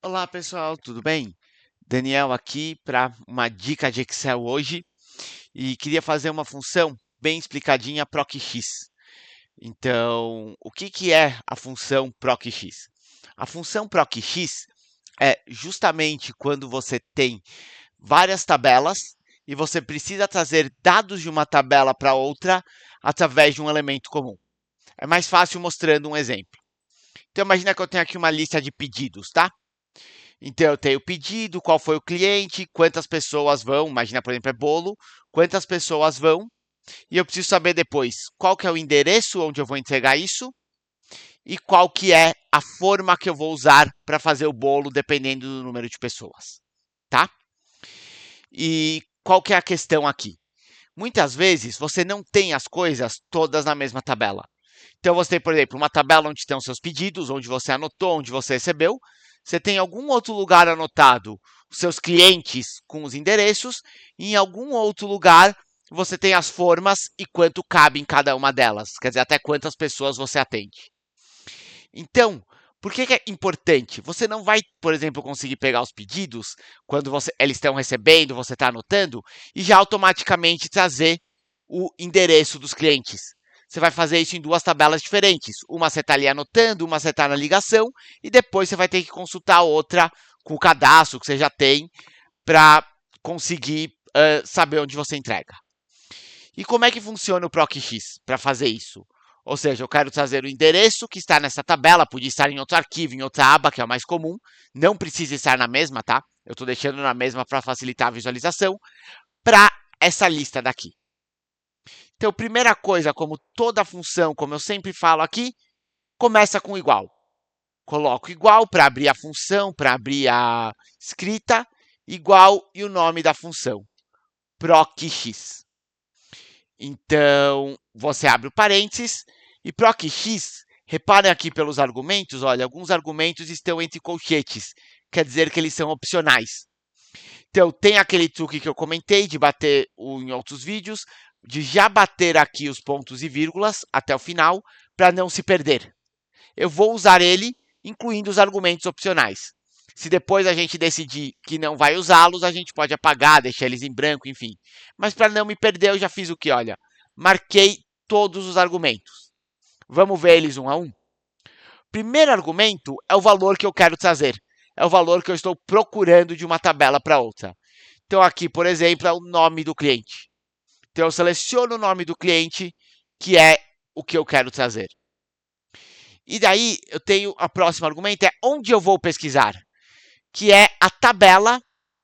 Olá pessoal, tudo bem? Daniel aqui para uma dica de Excel hoje e queria fazer uma função bem explicadinha procx. Então, o que que é a função procx? A função procx é justamente quando você tem várias tabelas e você precisa trazer dados de uma tabela para outra através de um elemento comum. É mais fácil mostrando um exemplo. Então, imagina que eu tenho aqui uma lista de pedidos, tá? Então, eu tenho o pedido, qual foi o cliente, quantas pessoas vão, imagina, por exemplo, é bolo, quantas pessoas vão, e eu preciso saber depois qual que é o endereço onde eu vou entregar isso e qual que é a forma que eu vou usar para fazer o bolo, dependendo do número de pessoas, tá? E qual que é a questão aqui? Muitas vezes você não tem as coisas todas na mesma tabela. Então você tem, por exemplo, uma tabela onde estão seus pedidos, onde você anotou, onde você recebeu. Você tem algum outro lugar anotado os seus clientes com os endereços, e em algum outro lugar você tem as formas e quanto cabe em cada uma delas, quer dizer, até quantas pessoas você atende. Então, por que é importante? Você não vai, por exemplo, conseguir pegar os pedidos quando eles estão recebendo, você está anotando, e já automaticamente trazer o endereço dos clientes. Você vai fazer isso em duas tabelas diferentes. Uma você está ali anotando, uma você está na ligação, e depois você vai ter que consultar a outra com o cadastro que você já tem para conseguir saber onde você entrega. E como é que funciona o PROCx para fazer isso? Ou seja, eu quero trazer o endereço que está nessa tabela, podia estar em outro arquivo, em outra aba, que é o mais comum, não precisa estar na mesma, tá? Eu estou deixando na mesma para facilitar a visualização, para essa lista daqui. Então, primeira coisa, como toda função, como eu sempre falo aqui, começa com igual. Coloco igual para abrir a função, para abrir a escrita, igual e o nome da função, procx. Então, você abre o parênteses e procx, reparem aqui pelos argumentos, olha, alguns argumentos estão entre colchetes, quer dizer que eles são opcionais. Então, tem aquele truque que eu comentei de bater em outros vídeos, de já bater aqui os pontos e vírgulas até o final, para não se perder. Eu vou usar ele, incluindo os argumentos opcionais. Se depois a gente decidir que não vai usá-los, a gente pode apagar, deixar eles em branco, enfim. Mas para não me perder, eu já fiz o que? Olha, marquei todos os argumentos. Vamos ver eles um a um? Primeiro argumento é o valor que eu quero trazer. É o valor que eu estou procurando de uma tabela para outra. Então, aqui, por exemplo, é o nome do cliente. Então, eu seleciono o nome do cliente, que é o que eu quero trazer. E daí, eu tenho a próxima argumento, é onde eu vou pesquisar, que é a tabela,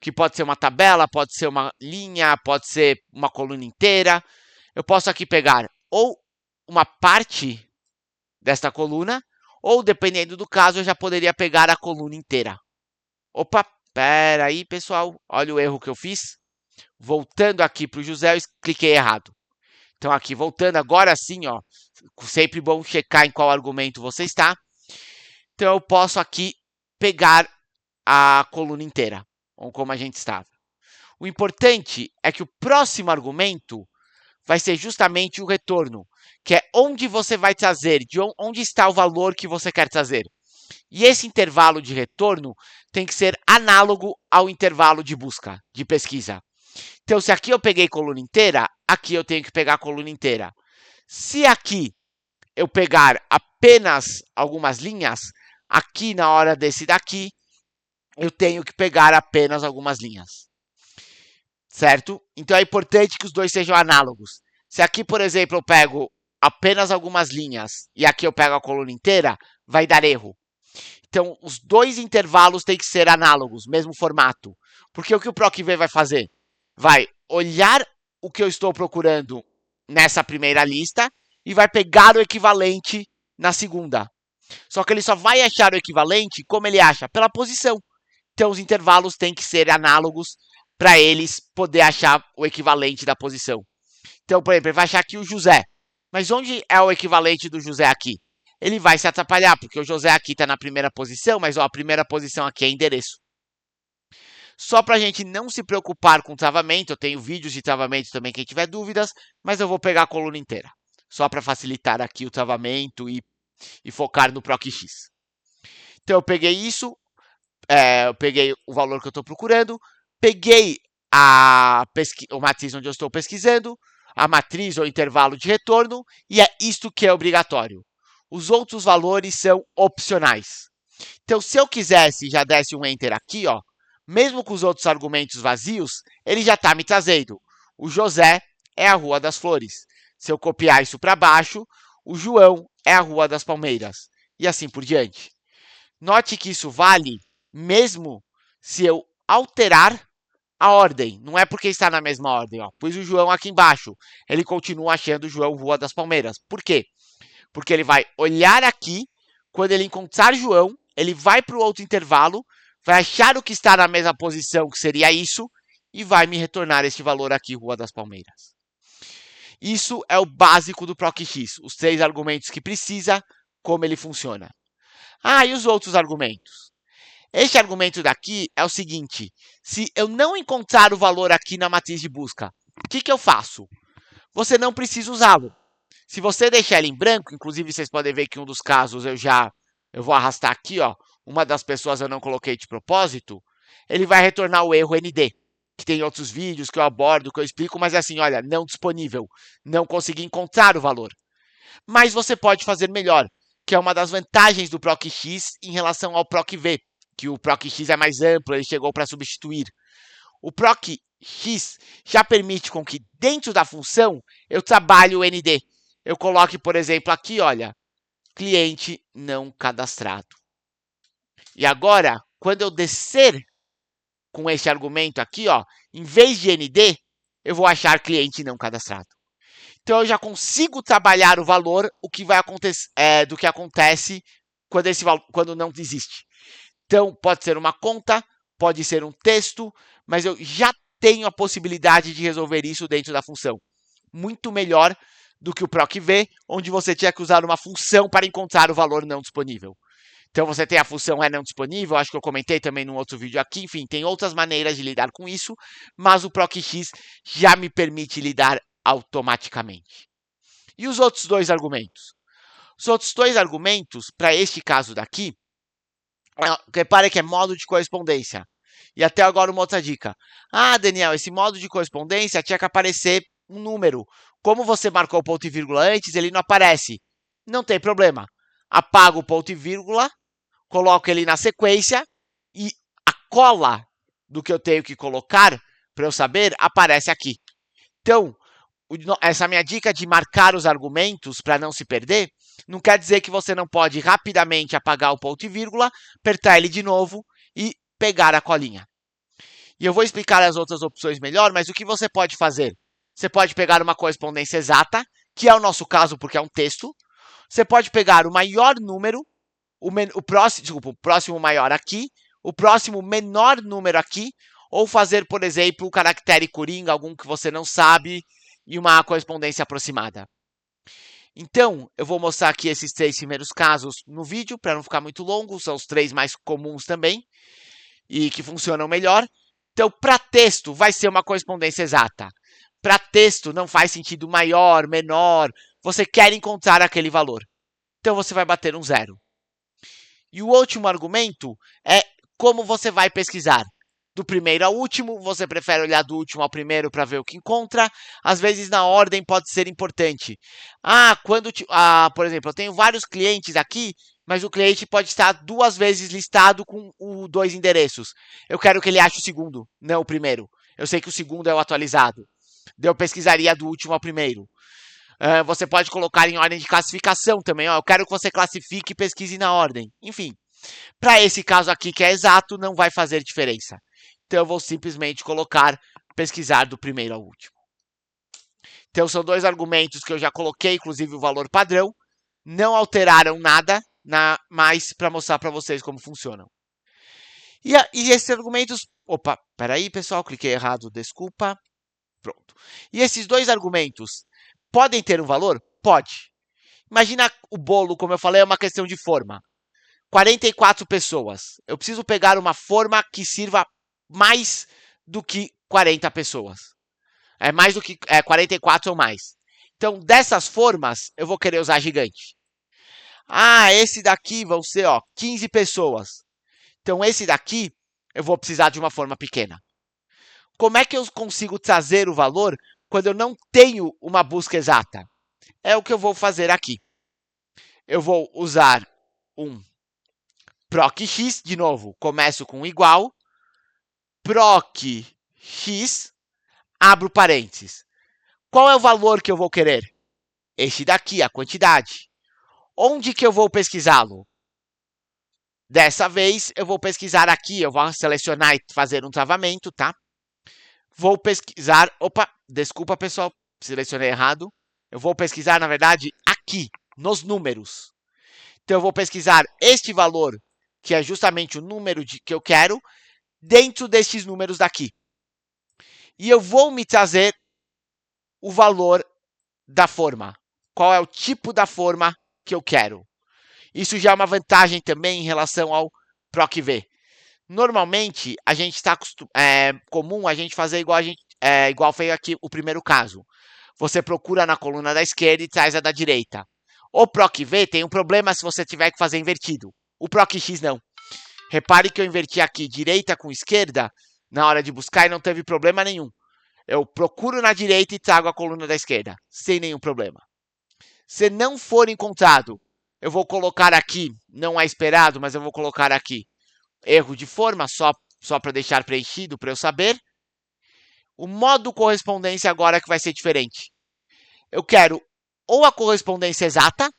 que pode ser uma tabela, pode ser uma linha, pode ser uma coluna inteira. Eu posso aqui pegar ou uma parte desta coluna, ou dependendo do caso, eu já poderia pegar a coluna inteira. Opa, pera aí, pessoal, olha o erro que eu fiz. Voltando aqui para o José, eu cliquei errado. Então, aqui, voltando agora sim, ó, sempre bom checar em qual argumento você está. Então, eu posso aqui pegar a coluna inteira, ou como a gente estava. O importante é que o próximo argumento vai ser justamente o retorno, que é onde você vai trazer, de onde está o valor que você quer trazer. E esse intervalo de retorno tem que ser análogo ao intervalo de busca, de pesquisa. Então, se aqui eu peguei coluna inteira, aqui eu tenho que pegar a coluna inteira. Se aqui eu pegar apenas algumas linhas, aqui na hora desse daqui, eu tenho que pegar apenas algumas linhas. Certo? Então é importante que os dois sejam análogos. Se aqui, por exemplo, eu pego apenas algumas linhas e aqui eu pego a coluna inteira, vai dar erro. Então, os dois intervalos têm que ser análogos, mesmo formato. Porque o que o PROC-V vai fazer? Vai olhar o que eu estou procurando nessa primeira lista e vai pegar o equivalente na segunda. Só que ele só vai achar o equivalente como ele acha? Pela posição. Então, os intervalos têm que ser análogos para eles poder achar o equivalente da posição. Então, por exemplo, ele vai achar aqui o José. Mas onde é o equivalente do José aqui? Ele vai se atrapalhar, porque o José aqui está na primeira posição, mas ó, a primeira posição aqui é endereço. Só para a gente não se preocupar com travamento, eu tenho vídeos de travamento também, quem tiver dúvidas, mas eu vou pegar a coluna inteira. Só para facilitar aqui o travamento e focar no PROCx. Então eu peguei isso, eu peguei o valor que eu estou procurando, peguei a matriz onde eu estou pesquisando, a matriz ou intervalo de retorno, e é isto que é obrigatório. Os outros valores são opcionais. Então, se eu quisesse e já desse um Enter aqui, ó, mesmo com os outros argumentos vazios, ele já está me trazendo. O José é a Rua das Flores. Se eu copiar isso para baixo, o João é a Rua das Palmeiras. E assim por diante. Note que isso vale mesmo se eu alterar a ordem. Não é porque está na mesma ordem. Ó. Pus o João aqui embaixo. Ele continua achando o João Rua das Palmeiras. Por quê? Porque ele vai olhar aqui, quando ele encontrar João, ele vai para o outro intervalo, vai achar o que está na mesma posição, que seria isso, e vai me retornar este valor aqui, Rua das Palmeiras. Isso é o básico do PROC-X, os 3 argumentos que precisa, como ele funciona. Ah, e os outros argumentos? Este argumento daqui é o seguinte, se eu não encontrar o valor aqui na matriz de busca, o que eu faço? Você não precisa usá-lo. Se você deixar ele em branco, inclusive vocês podem ver que em um dos casos eu vou arrastar aqui, ó, uma das pessoas eu não coloquei de propósito, ele vai retornar o erro ND, que tem outros vídeos que eu abordo, que eu explico, mas é assim, olha, não disponível, não consegui encontrar o valor. Mas você pode fazer melhor, que é uma das vantagens do PROC-X em relação ao PROC-V, que o PROC-X é mais amplo, ele chegou para substituir. O PROC-X já permite com que dentro da função eu trabalhe o ND. Eu coloque, por exemplo, aqui, olha, cliente não cadastrado. E agora, quando eu descer com esse argumento aqui, ó, em vez de ND, eu vou achar cliente não cadastrado. Então eu já consigo trabalhar o valor, o que vai acontecer, do que acontece quando não existe. Então pode ser uma conta, pode ser um texto, mas eu já tenho a possibilidade de resolver isso dentro da função. Muito melhor do que o PROC-V, onde você tinha que usar uma função para encontrar o valor não disponível. Então você tem a função não disponível, acho que eu comentei também num outro vídeo aqui, enfim, tem outras maneiras de lidar com isso, mas o PROC-X já me permite lidar automaticamente. E os outros 2 argumentos? Os outros 2 argumentos, para este caso daqui, repare que é modo de correspondência. E até agora uma outra dica. Ah, Daniel, esse modo de correspondência tinha que aparecer um número. Como você marcou o ponto e vírgula antes, ele não aparece. Não tem problema. Apago o ponto e vírgula, coloco ele na sequência e a cola do que eu tenho que colocar para eu saber aparece aqui. Então, essa minha dica de marcar os argumentos para não se perder, não quer dizer que você não pode rapidamente apagar o ponto e vírgula, apertar ele de novo e pegar a colinha. E eu vou explicar as outras opções melhor, mas o que você pode fazer? Você pode pegar uma correspondência exata, que é o nosso caso porque é um texto. Você pode pegar o maior número, o próximo maior aqui, o próximo menor número aqui, ou fazer, por exemplo, o caractere coringa, algum que você não sabe, e uma correspondência aproximada. Então, eu vou mostrar aqui esses 3 primeiros casos no vídeo, para não ficar muito longo, são os 3 mais comuns também, e que funcionam melhor. Então, para texto, vai ser uma correspondência exata. Para texto, não faz sentido maior, menor, você quer encontrar aquele valor. Então, você vai bater um 0. E o último argumento é como você vai pesquisar. Do primeiro ao último, você prefere olhar do último ao primeiro para ver o que encontra. Às vezes, na ordem pode ser importante. Por exemplo, eu tenho vários clientes aqui, mas o cliente pode estar 2 vezes listado com 2 endereços. Eu quero que ele ache o segundo, não o primeiro. Eu sei que o segundo é o atualizado. Eu pesquisaria do último ao primeiro. Você pode colocar em ordem de classificação também. Ó, eu quero que você classifique e pesquise na ordem. Enfim, para esse caso aqui que é exato, não vai fazer diferença. Então eu vou simplesmente colocar pesquisar do primeiro ao último. Então são 2 argumentos que eu já coloquei, inclusive o valor padrão. Não alteraram nada, mais para mostrar para vocês como funcionam. E esses argumentos... Opa, peraí pessoal, cliquei errado, desculpa. Pronto. E esses 2 argumentos podem ter um valor? Pode. Imagina o bolo, como eu falei, é uma questão de forma. 44 pessoas. Eu preciso pegar uma forma que sirva mais do que 40 pessoas. É mais do que 44 ou mais. Então, dessas formas, eu vou querer usar gigante. Ah, esse daqui vão ser 15 pessoas. Então, esse daqui, eu vou precisar de uma forma pequena. Como é que eu consigo trazer o valor quando eu não tenho uma busca exata? É o que eu vou fazer aqui. Eu vou usar um proc_x, de novo, começo com igual, proc_x, abro parênteses. Qual é o valor que eu vou querer? Este daqui, a quantidade. Onde que eu vou pesquisá-lo? Dessa vez, eu vou pesquisar aqui, eu vou selecionar e fazer um travamento, tá? Vou pesquisar, opa, desculpa pessoal, selecionei errado. Eu vou pesquisar, na verdade, aqui, nos números. Então, eu vou pesquisar este valor, que é justamente o número que eu quero, dentro destes números daqui. E eu vou me trazer o valor da forma. Qual é o tipo da forma que eu quero? Isso já é uma vantagem também em relação ao PROC-V. Normalmente, a gente está comum a gente fazer igual fez aqui o primeiro caso. Você procura na coluna da esquerda e traz a da direita. O PROC-V tem um problema se você tiver que fazer invertido. O PROC-X não. Repare que eu inverti aqui direita com esquerda na hora de buscar e não teve problema nenhum. Eu procuro na direita e trago a coluna da esquerda, sem nenhum problema. Se não for encontrado, eu vou colocar aqui, não é esperado, mas eu vou colocar aqui, erro de forma, só para deixar preenchido, para eu saber. O modo correspondência agora que vai ser diferente. Eu quero ou a correspondência exata,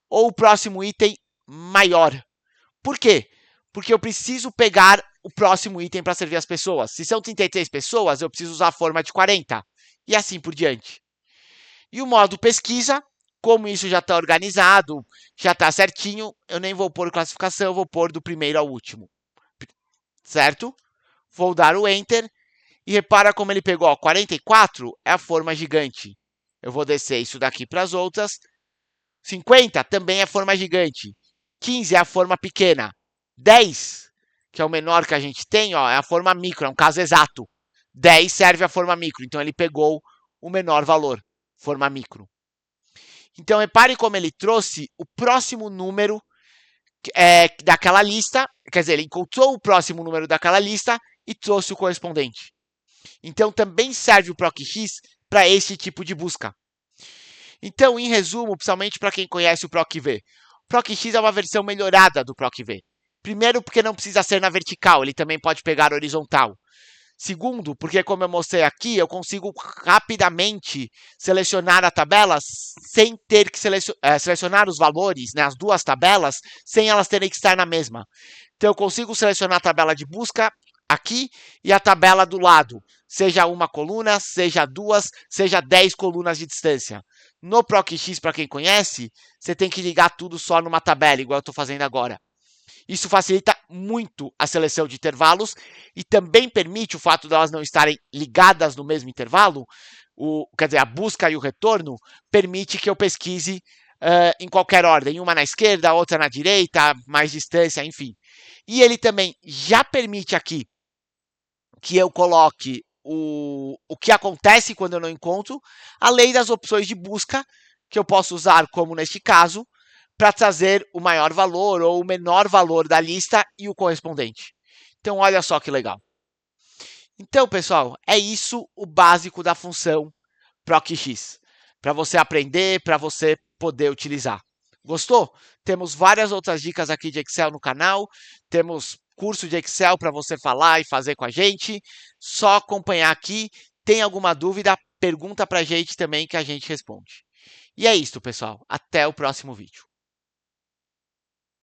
ou o próximo item maior. Por quê? Porque eu preciso pegar o próximo item para servir as pessoas. Se são 33 pessoas, eu preciso usar a forma de 40. E assim por diante. E o modo pesquisa, como isso já está organizado, já está certinho, eu nem vou pôr classificação, eu vou pôr do primeiro ao último. Certo? Vou dar o Enter. E repara como ele pegou, ó, 44 é a forma gigante. Eu vou descer isso daqui para as outras. 50 também é forma gigante. 15 é a forma pequena. 10, que é o menor que a gente tem, ó, é a forma micro, é um caso exato. 10 serve a forma micro, então ele pegou o menor valor, forma micro. Então, repare como ele trouxe o próximo número daquela lista, quer dizer, ele encontrou o próximo número daquela lista e trouxe o correspondente. Então, também serve o PROC_X para esse tipo de busca. Então, em resumo, principalmente para quem conhece o PROC-V, o PROC_X é uma versão melhorada do PROC-V. Primeiro, porque não precisa ser na vertical, ele também pode pegar horizontal. Segundo, porque como eu mostrei aqui, eu consigo rapidamente selecionar a tabela sem ter que selecionar os valores, né, as duas tabelas, sem elas terem que estar na mesma. Então, eu consigo selecionar a tabela de busca aqui e a tabela do lado, seja uma coluna, seja duas, seja 10 colunas de distância. No PROC_X, para quem conhece, você tem que ligar tudo só numa tabela, igual eu estou fazendo agora. Isso facilita muito a seleção de intervalos e também permite o fato de elas não estarem ligadas no mesmo intervalo, quer dizer, a busca e o retorno, permite que eu pesquise em qualquer ordem, uma na esquerda, outra na direita, mais distância, enfim. E ele também já permite aqui que eu coloque o que acontece quando eu não encontro, além das opções de busca, que eu posso usar, como neste caso, para trazer o maior valor ou o menor valor da lista e o correspondente. Então, olha só que legal. Então, pessoal, é isso o básico da função PROC_X, para você aprender, para você poder utilizar. Gostou? Temos várias outras dicas aqui de Excel no canal, temos curso de Excel para você falar e fazer com a gente. Só acompanhar aqui. Tem alguma dúvida? Pergunta para a gente também que a gente responde. E é isso, pessoal. Até o próximo vídeo.